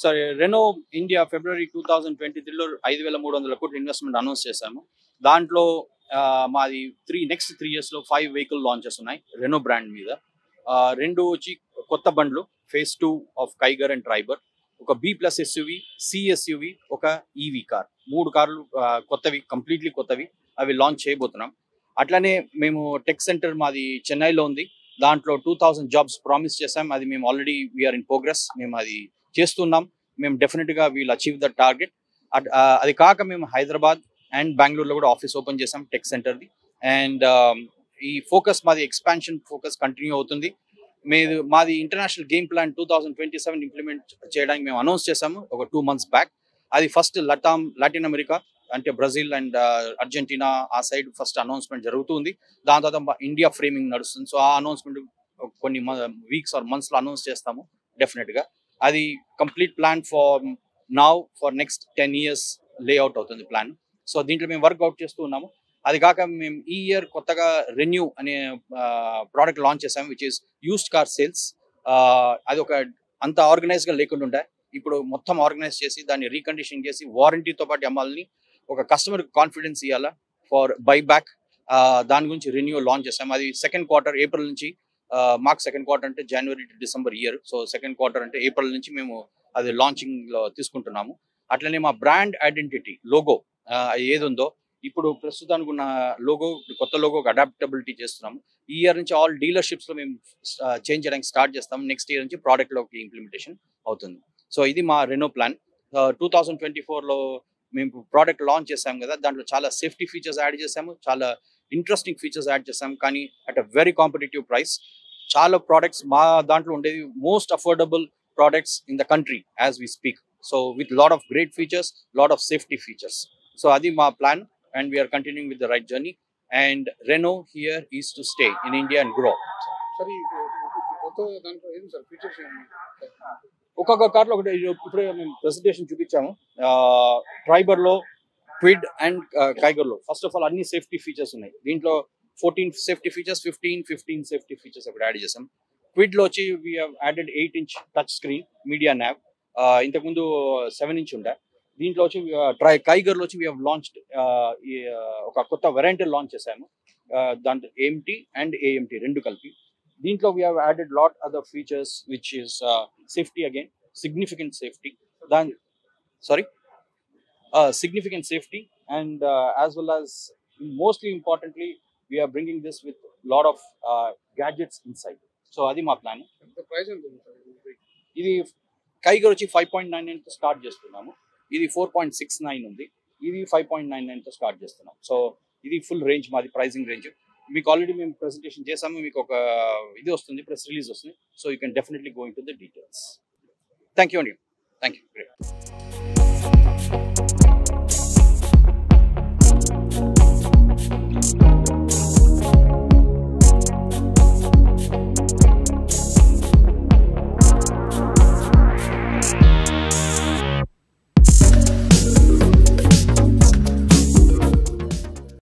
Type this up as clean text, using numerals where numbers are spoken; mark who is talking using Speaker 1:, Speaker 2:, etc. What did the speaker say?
Speaker 1: Sorry Renault India ఫిబ్రవరి 2023లో 5,300 కోట్ల investment announce చేశాము. దాంట్లో మాది నెక్స్ట్ 3 yearsలో 5 వెహికల్ లాంచెస్ ఉన్నాయి రెనో బ్రాండ్ మీద. 2 వచ్చి కొత్త బండ్లు phase 2 of Kiger and Triber, ఒక B+ SUV, C SUV, ఒక EV కార్. 3 కార్లు కొత్తవి, కంప్లీట్లీ కొత్తవి, అవి లాంచ్ చేయబోతున్నాం. అట్లానే మేము టెక్ సెంటర్ మాది చెన్నైలో ఉంది. దాంట్లో 2000 జాబ్స్ ప్రామిస్ చేసాం. అది మేము ఆల్రెడీ వీఆర్ ఇన్ ప్రోగ్రెస్, మేము అది చేస్తున్నాం. మేము డెఫినెట్గా వీల్ అచీవ్ ద టార్గెట్. అది కాక మేము హైదరాబాద్ అండ్ బెంగళూరులో కూడా ఆఫీస్ ఓపెన్ చేసాం టెక్ సెంటర్ది. అండ్ ఈ ఫోకస్ మాది ఎక్స్పాన్షన్ ఫోకస్ కంటిన్యూ అవుతుంది. మాది ఇంటర్నేషనల్ గేమ్ ప్లాన్ 2027 ఇంప్లిమెంట్ చేయడానికి మేము అనౌన్స్ చేసాము ఒక 2 months బ్యాక్. అది ఫస్ట్ లాటిన్ అమెరికా అంటే బ్రెజిల్ అండ్ అర్జెంటీనా ఆ సైడ్ ఫస్ట్ అనౌన్స్మెంట్ జరుగుతుంది. దాని తర్వాత ఇండియా ఫ్రేమింగ్ నడుస్తుంది. సో ఆ అనౌన్స్మెంట్ కొన్ని వీక్స్ ఆర్ మంత్స్లో అనౌన్స్ చేస్తాము డెఫినెట్గా. అది complete plan for next 10 years layout అవుతుంది ప్లాన్. సో దీంట్లో మేము వర్క్అవుట్ చేస్తూ ఉన్నాము. అది కాక మేము ఈ ఇయర్ కొత్తగా రెన్యూ అనే ప్రోడక్ట్ లాంచ్ చేసాము, which is used car sales. అది ఒక అంత ఆర్గనైజ్గా లేకుండా ఉండే, ఇప్పుడు మొత్తం ఆర్గనైజ్ చేసి దాన్ని రీకండిషన్ చేసి వారంటీతో పాటు అమ్మాలని, ఒక కస్టమర్ కాన్ఫిడెన్స్ ఇవ్వాలా ఫర్ బై బ్యాక్. దాని గురించి రెన్యూ లాంచ్ చేసాము. అది సెకండ్ క్వార్టర్ ఏప్రిల్ నుంచి, మాకు సెకండ్ క్వార్టర్ అంటే January to December year. So second quarter అంటే ఏప్రిల్ నుంచి మేము అది లాంచింగ్లో తీసుకుంటున్నాము. అట్లనే మా బ్రాండ్ ఐడెంటిటీ లోగో ఏది ఉందో ఇప్పుడు ప్రస్తుతానికి ఉన్న లోగో, కొత్త లోగోకి అడాప్టబిలిటీ చేస్తున్నాము. ఈ ఇయర్ నుంచి ఆల్ డీలర్షిప్స్లో మేము చేంజ్ చేయడానికి స్టార్ట్ చేస్తాము. నెక్స్ట్ ఇయర్ నుంచి ప్రోడక్ట్లోకి ఇంప్లిమెంటేషన్ అవుతుంది. సో ఇది మా రెనో ప్లాన్. 2024లో మేము ప్రోడక్ట్ లాంచ్ చేసాము కదా, దాంట్లో చాలా సేఫ్టీ ఫీచర్స్ యాడ్ చేసాము, చాలా ఇంట్రెస్టింగ్ ఫీచర్స్ యాడ్ చేసాము, కానీ at a very competitive price. చాలా ప్రోడక్ట్స్ మా దాంట్లో ఉండేది most affordable products in the country as we speak. So with lot of great features, lot of safety features. So అది మా plan and we are continuing with the right journey, and Renault here is to stay in India and grow.
Speaker 2: Sorry, దాంట్లో ఏం sir features ఏమి?
Speaker 1: ఒక్కొక్క కార్లో ఒకటి ఇప్పుడే మేము ప్రెజెంటేషన్ చూపించాము. ట్రైబర్లో, క్విడ్ అండ్ కైగర్లో ఫస్ట్ ఆఫ్ ఆల్ అన్ని సేఫ్టీ ఫీచర్స్ ఉన్నాయి. దీంట్లో 14 సేఫ్టీ ఫీచర్స్, 15 సేఫ్టీ ఫీచర్స్ అక్కడ యాడ్ చేసాం. క్విడ్లో వచ్చి we have added 8-inch touch screen media nav. ఇంతకుముందు 7-inch ఉండే. దీంట్లో వచ్చి కైగర్లో వచ్చి వీ హ్యావ్ లాంచ్డ్ ఒక కొత్త వెరైటీ లాంచ్ చేసాము. దాంట్లో AMT అండ్ AMT రెండు కలిపి. దీంట్లో we have added lot other features which is safety, again significant safety. Significant safety, and as well as mostly importantly we are bringing this with lot of gadgets inside. So adi ma plan.
Speaker 2: The price ఎంత ఉంది sir?
Speaker 1: ఇది Kiger వచ్చి 5.99 తో start చేస్తున్నాము. ఇది 4.69 ఉంది. ఇది 5.99 తో స్టార్ట్ చేస్తున్నాం. సో ఇది ఫుల్ రేంజ్ మాది ప్రైసింగ్ రేంజ్. మీకు ఆల్రెడీ మేము ప్రెజెంటేషన్ చేసాము, మీకు ఒక ఇది వస్తుంది, ప్రెస్ రిలీజ్ వస్తుంది. So you can definitely go into the details. Thank you అండి. Thank you. గ్రేట్.